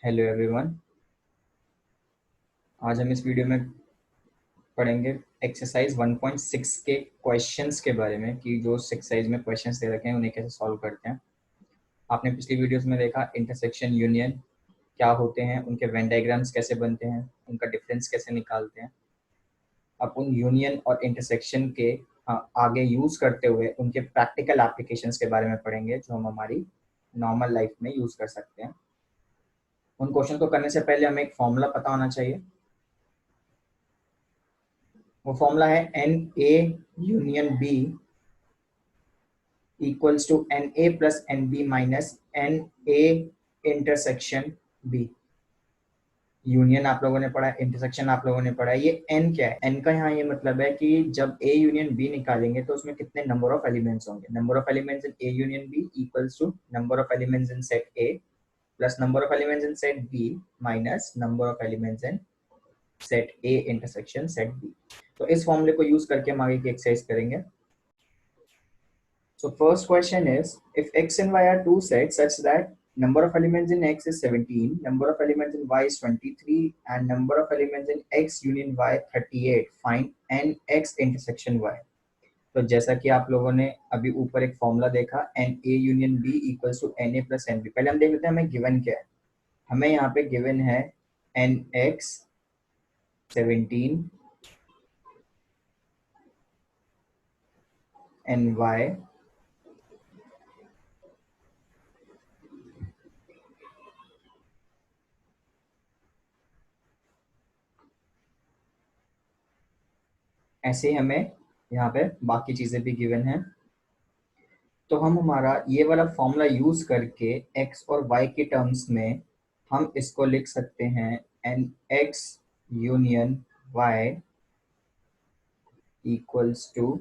Hello everyone. आज हम इस वीडियो में पढ़ेंगे एक्सरसाइज 1.6 के क्वेश्चंस के बारे में कि जो एक्सरसाइज में क्वेश्चंस दे रखे हैं उन्हें कैसे सॉल्व करते हैं। आपने पिछली वीडियोस में देखा इंटरसेक्शन यूनियन क्या होते हैं, उनके वेन डायग्राम्स कैसे बनते हैं, उनका डिफरेंस कैसे निकालते हैं। अब उन यूनियन और इंटरसेक्शन के आगे यूज करते हुए उनके प्रैक्टिकल एप्लीकेशंस के बारे में पढ़ेंगे जो हम हमारी नॉर्मल लाइफ में यूज कर सकते हैं। उन क्वेश्चन को करने से पहले हमें एक फॉर्मूला पता होना चाहिए। वो फॉर्मूला है n A union B equals to n A plus n B minus n A intersection B. Union आप लोगों ने पढ़ा, इंटरसेक्शन आप लोगों ने पढ़ा। ये एन क्या है? एन का यहाँ ये मतलब है कि जब ए यूनियन बी निकालेंगे तो उसमें कितने नंबर ऑफ एलिमेंट्स होंगे। Number of elements in A union B equals to number of elements in set A plus number of elements in set B minus number of elements in set A intersection set B. तो इस फॉर्मूले को use करके हम आगे की exercise करेंगे। So first question is, if x and y are two sets such that number of elements in x is 17, number of elements in y is 23 and number of elements in x union y 38, find n x intersection y। तो जैसा कि आप लोगों ने अभी ऊपर एक formula देखा n A union B equals to n A plus n B. पहले हम देख लेते हैं हमें गिवन क्या है। हमें यहाँ पे गिवन है एन एक्स 17 एन वाई ऐसे ही हमें यहाँ पे बाकी चीजें भी गिवन है। तो हम हमारा ये वाला फॉर्मूला यूज करके x और y के टर्म्स में हम इसको लिख सकते हैं n x union y equals to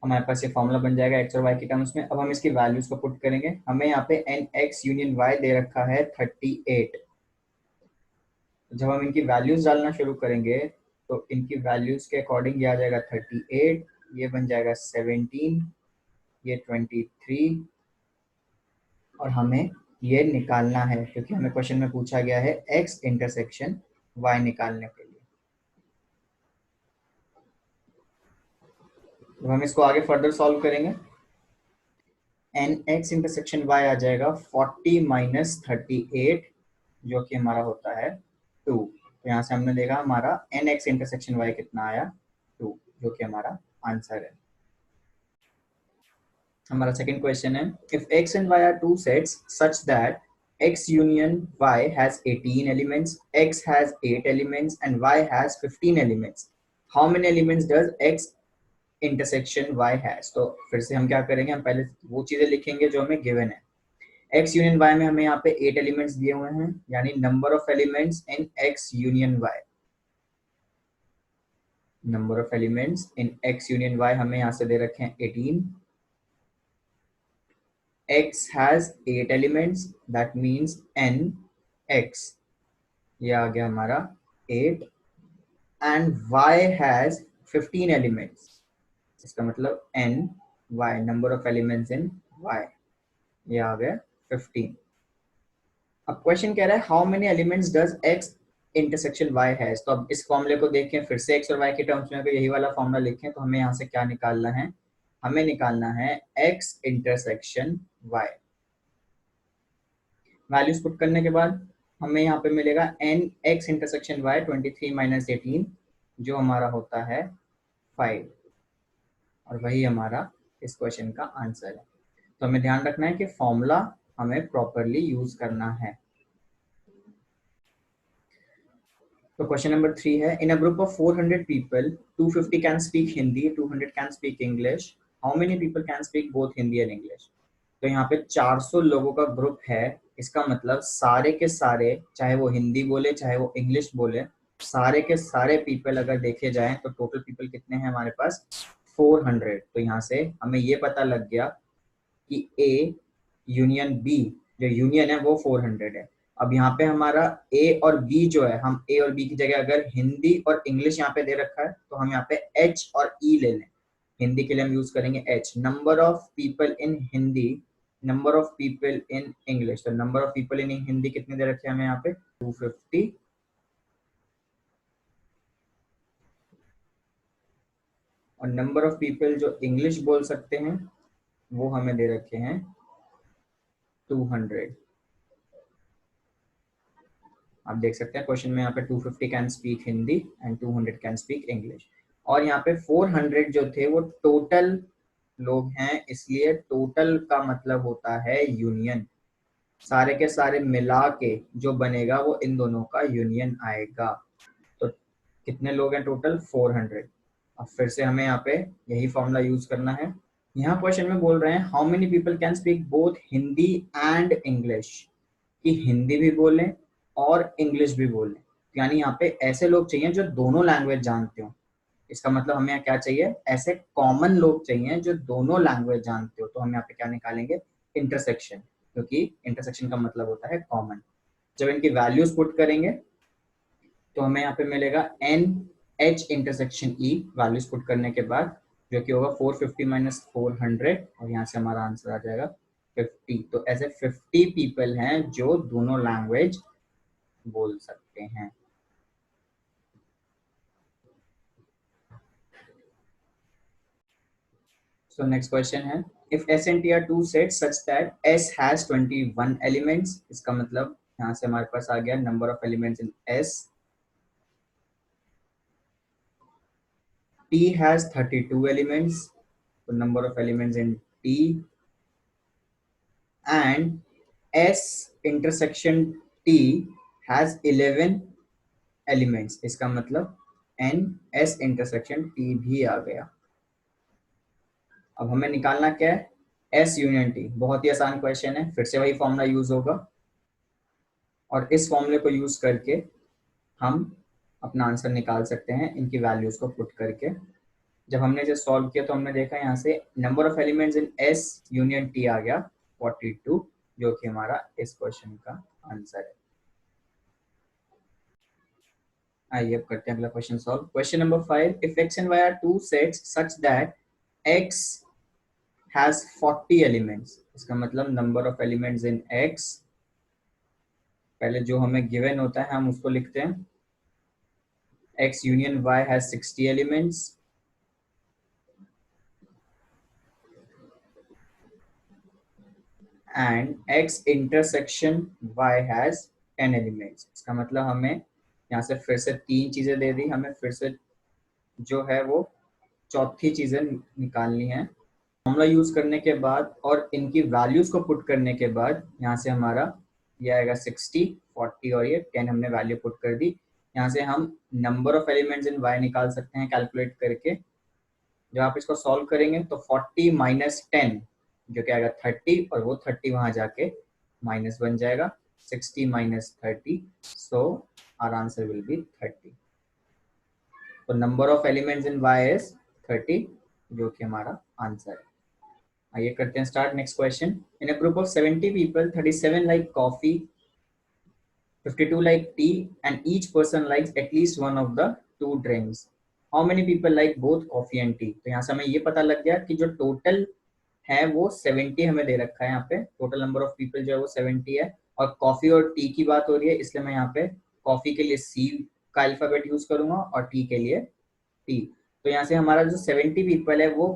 हमारे पास ये फॉर्मूला बन जाएगा x और y के टर्म्स में। अब हम इसकी वैल्यूज को पुट करेंगे। हमें यहाँ पे एन एक्स यूनियन y दे रखा है 38। जब हम इनकी वैल्यूज डालना शुरू करेंगे तो इनकी वैल्यूज के अकॉर्डिंग ये आ जाएगा 38, ये बन जाएगा 17, ये 23 और हमें ये निकालना है क्योंकि हमें क्वेश्चन में पूछा गया है x इंटरसेक्शन y निकालने के लिए। तो हम इसको आगे फर्दर सॉल्व करेंगे। एन एक्स इंटरसेक्शन y आ जाएगा 40 माइनस 38 जो कि हमारा होता है 2। तो यहाँ से हमने देखा हमारा एन एक्स इंटरसेक्शन y कितना आया 2, जो कि हमारा आंसर है। हमारा सेकंड क्वेश्चन है if x and y are two sets such that x union y has 18 elements, x has 8 elements and y has 15 elements, how many elements does x intersection y has। तो फिर से हम क्या करेंगे, हम पहले वो चीजें लिखेंगे जो हमें गिवन है। x यूनियन y में हमें यहाँ पे 8 एलिमेंट्स दिए हुए हैं, यानी number of elements in x union y। Number of elements in x union y हमें यहाँ से दे रखे हैं 18। x has 8 elements, that means n x, ये आ गया हमारा 8 and y has 15 elements, इसका मतलब n y, number of elements in y, ये आ गया 15। अब क्वेश्चन कह रहा है how many elements does x intersection y has. तो अब इस फॉर्मूले को देखें फिर से x और y के टर्म्स में, अगर यही वाला फॉर्मूला लिखें तो हमें यहाँ से क्या निकालना है, हमें निकालना है x intersection y। Values put करने के बाद हमें यहाँ पे मिलेगा n x intersection y 23 minus 18 जो हमारा होता है 5, और वही हमारा इस क्वेश्चन का आंसर है। तो हमें ध्यान रखना है कि फॉर्मूला हमें प्रॉपरली यूज करना है। तो क्वेश्चन नंबर 3 है in a group of 400 people 250 can speak Hindi, 200 can speak English, how many people can speak both Hindi and English. तो यहाँ पे 400 लोगों का ग्रुप है, इसका मतलब सारे के सारे, चाहे वो हिंदी बोले चाहे वो इंग्लिश बोले, सारे के सारे पीपल अगर देखे जाएं तो टोटल पीपल कितने हैं हमारे पास 400। तो यहाँ से हमें ये पता लग गया कि ए यूनियन बी जो यूनियन है वो 400 है। अब यहाँ पे हमारा ए और बी जो है, हम ए और बी की जगह अगर हिंदी और इंग्लिश यहाँ पे दे रखा है तो हम यहाँ पे एच और ई ले लें। हिंदी के लिए हम यूज करेंगे H, number of people in Hindi, number of people in English. तो number of people in Hindi कितने दे रखे हैं हमें यहाँ पे 250, और नंबर ऑफ पीपल जो इंग्लिश बोल सकते हैं वो हमें दे रखे हैं 200। आप देख सकते हैं क्वेश्चन में यहाँ पे 250 can speak Hindi and 200 can speak English. और यहाँ पे 400 जो थे वो टोटल लोग हैं, इसलिए टोटल का मतलब होता है यूनियन। सारे के सारे मिला के जो बनेगा वो इन दोनों का यूनियन आएगा। तो कितने लोग हैं टोटल 400। अब फिर से हमें यहाँ पे यही फॉर्मूला यूज करना है। यहाँ क्वेश्चन में बोल रहे हैं how many people can speak both Hindi and English, कि हिंदी भी बोलें और इंग्लिश भी बोलें। यानी यहाँ पे ऐसे लोग चाहिए जो दोनों लैंग्वेज जानते हो। इसका मतलब हमें यहाँ क्या चाहिए, ऐसे कॉमन लोग चाहिए जो दोनों लैंग्वेज जानते हो। तो हम यहाँ पे क्या निकालेंगे, इंटरसेक्शन, क्योंकि इंटरसेक्शन का मतलब होता है कॉमन। जब इनकी वैल्यूज पुट करेंगे तो हमें यहाँ पे मिलेगा n H intersection E, values put करने के बाद, जो कि होगा 450 माइनस 400, और यहाँ से हमारा आंसर आ जाएगा 50। तो ऐसे 50 पीपल हैं जो दोनों लैंग्वेज बोल सकते हैं। So next question है, if S and T are two sets such that S has 21 elements, इसका मतलब यहाँ से हमारे पास आ गया number of elements in S, T has 32 elements, so number of elements in T, and S intersection T has 11 elements, इसका मतलब N S intersection T भी आ गया। अब हमें निकालना क्या है, S यूनियन T। बहुत ही आसान क्वेश्चन है, फिर से वही फॉर्मूला यूज होगा, और इस फॉर्मूले को यूज करके हम अपना आंसर निकाल सकते हैं इनकी वैल्यूज को पुट करके। जब हमने जो सॉल्व किया तो हमने देखा यहाँ से number of elements in S union T आ गया 42, जो कि हमारा इस क्वेश्चन का आंसर है। आइए अब करते हैं अगला question solve. Question number 5, if X and Y are two sets such that X has 40 elements, इसका मतलब number of elements in X, पहले जो हमें गिवन होता है हम उसको लिखते हैं, x union y has 60 elements and x intersection y has 10 elements। इसका मतलब हमें यहाँ से फिर से तीन चीजें दे दी, हमें फिर से जो है वो चौथी चीजें निकालनी है। फॉर्मूला यूज करने के बाद और इनकी वैल्यूज को पुट करने के बाद यहाँ से हमारा ये आएगा 60, 40 और ये 10 हमने वैल्यू पुट कर दी। यहाँ से हम number of elements in y निकाल सकते हैं कैलकुलेट करके। जब आप इसको सॉल्व करेंगे तो 40 माइनस 10 जो क्या आएगा 30, और वो 30 वहां जाके माइनस बन जाएगा, 60 minus 30, so our answer will be 30। तो number of elements in y is 30, जो कि हमारा आंसर है। आइए करते हैं start. Next question, in a group of 70 people 37 like coffee, 52 like tea, and each person likes at least one of the two drinks. How many people like both coffee and tea? तो यहाँ से हमें ये पता लग गया कि जो टोटल है वो 70 हमें दे रखा है। यहाँ पे टोटल नंबर ऑफ पीपल जो है वो 70 है, और कॉफी और टी की बात हो रही है, इसलिए मैं यहाँ पे कॉफी के लिए C का अल्फाबेट यूज करूंगा और टी के लिए T। तो यहाँ से हमारा जो 70 पीपल है वो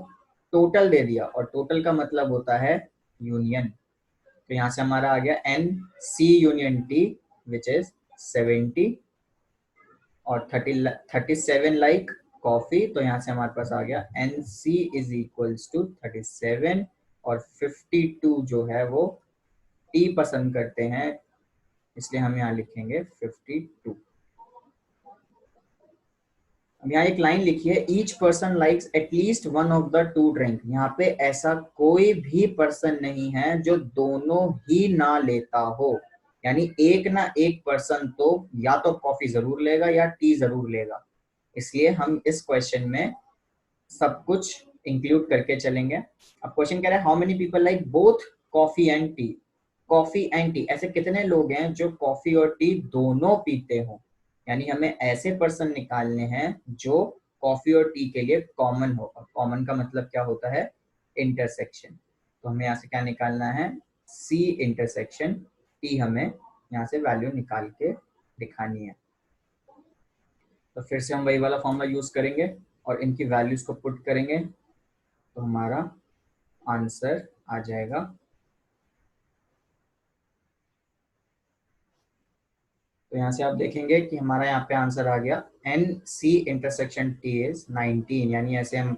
टोटल दे दिया, और टोटल का मतलब होता है यूनियन। तो यहाँ से हमारा आ गया n C union T which is 70, और 37 लाइक कॉफी, तो यहाँ से हमारे पास आ गया n C is equals to 37, और 52 जो है वो टी पसंद करते हैं, इसलिए हम यहाँ लिखेंगे 52। अब यहाँ एक लाइन लिखी है, each person likes at least one of the two drink. यहाँ पे ऐसा कोई भी पर्सन नहीं है जो दोनों ही ना लेता हो, यानी एक ना एक पर्सन तो या तो कॉफी जरूर लेगा या टी जरूर लेगा। इसलिए हम इस क्वेश्चन में सब कुछ इंक्लूड करके चलेंगे। अब क्वेश्चन कह रहा है how many people like both coffee and T. Coffee and T, ऐसे कितने लोग हैं जो कॉफी और टी दोनों पीते हो, यानी हमें ऐसे पर्सन निकालने हैं जो कॉफी और टी के लिए कॉमन हो। कॉमन का मतलब क्या होता है? इंटरसेक्शन। तो हमें यहाँ से क्या निकालना है? सी इंटरसेक्शन टी, हमें यहाँ से वैल्यू निकाल के दिखानी है। तो फिर से हम वही वाला फॉर्मूला यूज करेंगे और इनकी वैल्यूज को पुट करेंगे, तो हमारा आंसर आ जाएगा। तो यहाँ से आप देखेंगे कि हमारा यहाँ पे आंसर आ गया n C intersection T is 19, यानी ऐसे हम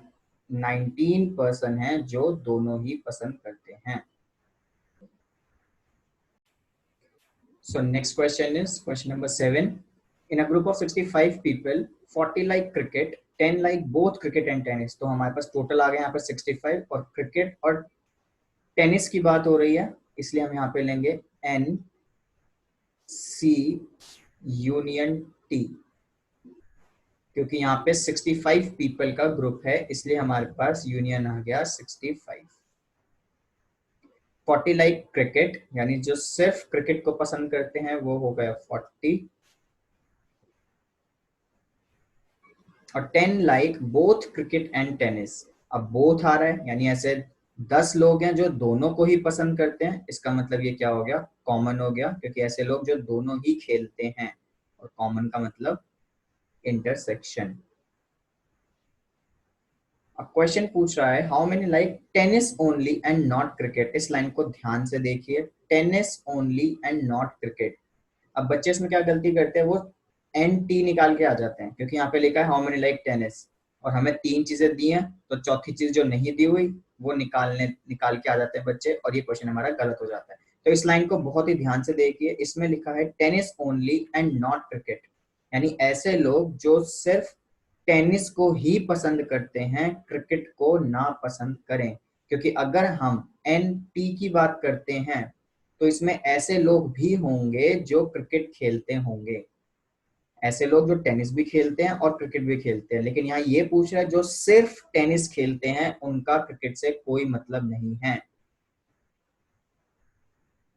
19% हैं जो दोनों ही पसंद करते हैं। So next question is question number 7. In a group of 65 people, 40 like cricket, 10 like both cricket and tennis. तो हमारे पास टोटल आ गया यहाँ पर 65 और क्रिकेट और टेनिस की बात हो रही है, इसलिए हम यहाँ पे लेंगे एन सी यूनियन टी, क्योंकि यहाँ पे 65 पीपल का ग्रुप है इसलिए हमारे पास यूनियन आ गया 65। 40 लाइक क्रिकेट, यानी जो सिर्फ क्रिकेट को पसंद करते हैं वो हो गया 40, और 10 like both cricket and tennis. अब बोथ आ रहा है, यानी ऐसे 10 लोग हैं जो दोनों को ही पसंद करते हैं, इसका मतलब ये क्या हो गया? कॉमन हो गया, क्योंकि ऐसे लोग जो दोनों ही खेलते हैं, और कॉमन का मतलब इंटरसेक्शन। अब क्वेश्चन पूछ रहा है how many like tennis only and not cricket. इस लाइन को ध्यान से देखिए, tennis only and not cricket. अब बच्चे इसमें क्या गलती करते हैं, वो एन टी निकाल के आ जाते हैं, क्योंकि यहाँ पे लिखा है हाउ मेनी लाइक टेनिस और हमें 3 चीजें दी हैं, तो चौथी चीज जो नहीं दी हुई वो निकाल के आ जाते हैं बच्चे, और ये क्वेश्चन हमारा गलत हो जाता है। तो इस लाइन को बहुत ही ध्यान से देखिए, इसमें लिखा है tennis only and not cricket, यानी ऐसे लोग जो सिर्फ टेनिस को ही पसंद करते हैं, क्रिकेट को ना पसंद करें। क्योंकि अगर हम एन टी की बात करते हैं तो इसमें ऐसे लोग भी होंगे जो क्रिकेट खेलते होंगे, ऐसे लोग जो टेनिस भी खेलते हैं और क्रिकेट भी खेलते हैं, लेकिन यहाँ ये पूछ रहा है जो सिर्फ टेनिस खेलते हैं उनका क्रिकेट से कोई मतलब नहीं है।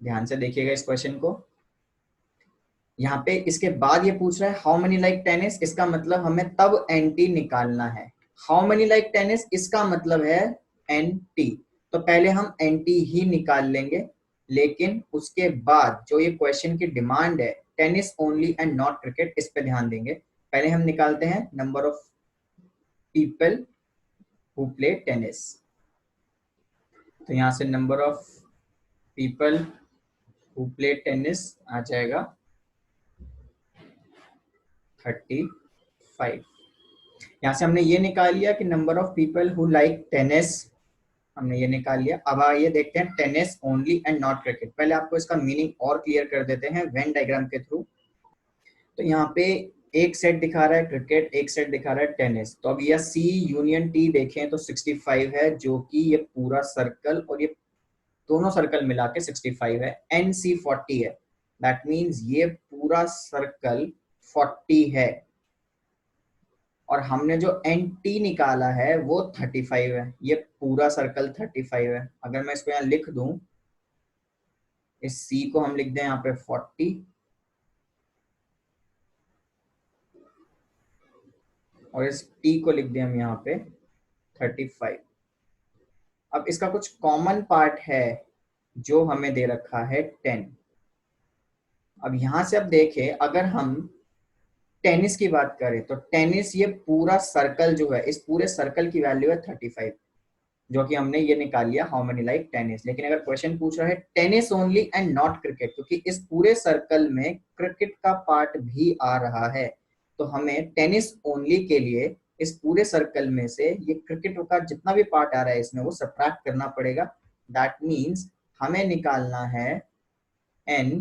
ध्यान से देखिएगा इस क्वेश्चन को। यहाँ पे इसके बाद ये पूछ रहा है हाउ मेनी लाइक टेनिस, इसका मतलब हमें तब एंटी निकालना है। हाउ मेनी लाइक टेनिस इसका मतलब है एंटी, तो पहले हम एंटी ही निकाल लेंगे, लेकिन उसके बाद जो ये क्वेश्चन की डिमांड है tennis only and not cricket, इस पे ध्यान देंगे। पहले हम निकालते हैं number of people who play tennis. तो यहाँ से number of people who play tennis आ जाएगा 35। यहाँ से हमने ये निकाल लिया कि number of people who like tennis, हमने ये निकाल लिया। अब आइए देखते हैं tennis only and not cricket. पहले आपको इसका मीनिंग और क्लियर कर देते हैं वेन डायग्राम के थ्रू। तो यहाँ पे एक सेट दिखा रहा है क्रिकेट, एक सेट दिखा रहा है टेनिस। तो अब यह सी यूनियन टी देखें तो 65 है, जो कि ये पूरा सर्कल और ये दोनों सर्कल मिला के 65 है। एन सी 40 है, दैट मीन्स ये पूरा सर्कल 40 है, और हमने जो एन टी निकाला है वो 35 है, ये पूरा सर्कल 35 है। अगर मैं इसको यहाँ लिख दूं, इस सी को हम लिख दें यहाँ पे 40 और इस टी को लिख दें हम यहाँ पे 35। अब इसका कुछ कॉमन पार्ट है जो हमें दे रखा है 10। अब यहां से अब देखें, अगर हम टेनिस की बात करें तो टेनिस ये पूरा सर्कल जो है, इस पूरे सर्कल की वैल्यू है 35, जो कि हमने ये निकाल लिया हाउ मेनी लाइक टेनिस। लेकिन अगर क्वेश्चन पूछ रहा है tennis only and not cricket, क्योंकि इस पूरे सर्कल में क्रिकेट का पार्ट भी आ रहा है, तो हमें टेनिस ओनली के लिए इस पूरे सर्कल में से ये क्रिकेट का जितना भी पार्ट आ रहा है इसमें वो सब्ट्रैक्ट करना पड़ेगा। दैट मीन्स हमें निकालना है एन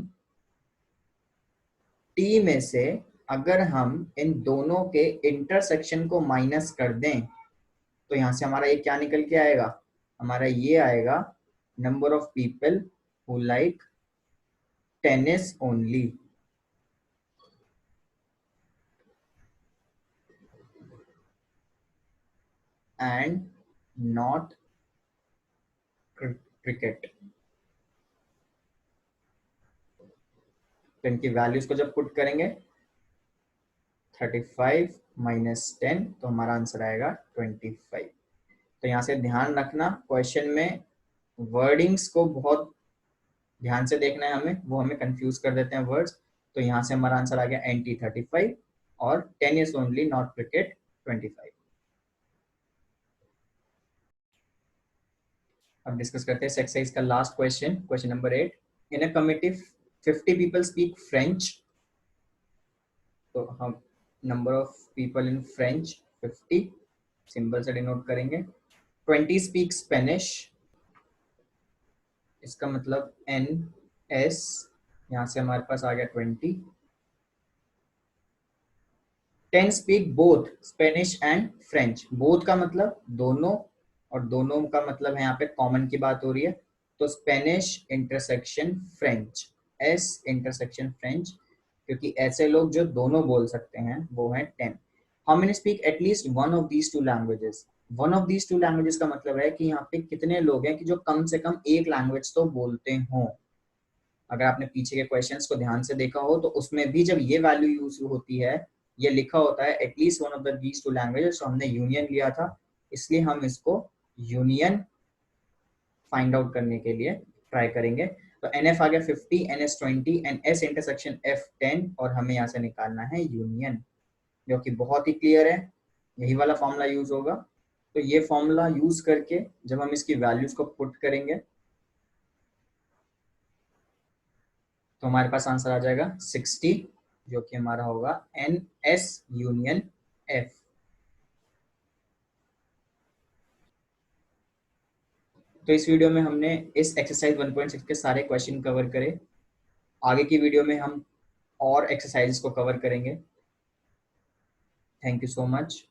टी में से, अगर हम इन दोनों के इंटरसेक्शन को माइनस कर दें तो यहां से हमारा ये क्या निकल के आएगा? हमारा ये आएगा number of people who like tennis only and not cricket. तो इनकी वैल्यूज को जब पुट करेंगे 35 माइनस 10 तो हमारा आंसर आएगा 25। तो यहाँ से ध्यान रखना, क्वेश्चन में वर्डिंग्स को बहुत ध्यान से देखना है हमें, वो हमें कंफ्यूज कर देते हैं वर्ड्स। तो यहाँ से हमारा आंसर आ गया NT 35 और 10 इज ओनली नॉट क्रिकेट 25। अब डिस्कस करते हैं एक्सरसाइज का last question, question number 8। In a committee 50 people speak French. तो हम number of people in French 50 symbol से डिनोट करेंगे। 20 स्पीक स्पेनिश, इसका मतलब NS, यहाँ से हमारे पास आ गया 20। 10 speak both Spanish and French, both का मतलब दोनों, और दोनों का मतलब है यहाँ पे कॉमन की बात हो रही है। तो Spanish intersection French, S intersection French, क्योंकि ऐसे लोग जो दोनों बोल सकते हैं वो है 10। How many speak at least one of these two languages. One of these two languages का मतलब है कि यहाँ पे कितने लोग हैं कि जो कम से कम एक लैंग्वेज तो बोलते हों। अगर आपने पीछे के क्वेश्चंस को ध्यान से देखा हो तो उसमें भी जब ये वैल्यू यूज होती है, ये लिखा होता है at least one of the these two languages, तो हमने यूनियन लिया था, इसलिए हम इसको यूनियन फाइंड आउट करने के लिए ट्राई करेंगे। तो NF आ गया 50, NS 20 and S intersection F 10, और हमें यहाँ से निकालना है यूनियन, जो कि बहुत ही क्लियर है, यही वाला फॉर्मूला यूज होगा। तो ये फॉर्मूला यूज करके जब हम इसकी वैल्यूज को पुट करेंगे तो हमारे पास आंसर आ जाएगा 60, जो कि हमारा होगा NS यूनियन F। तो इस वीडियो में हमने इस एक्सरसाइज 1.6 के सारे क्वेश्चन कवर करे। आगे की वीडियो में हम और एक्सरसाइजेस को कवर करेंगे। Thank you so much.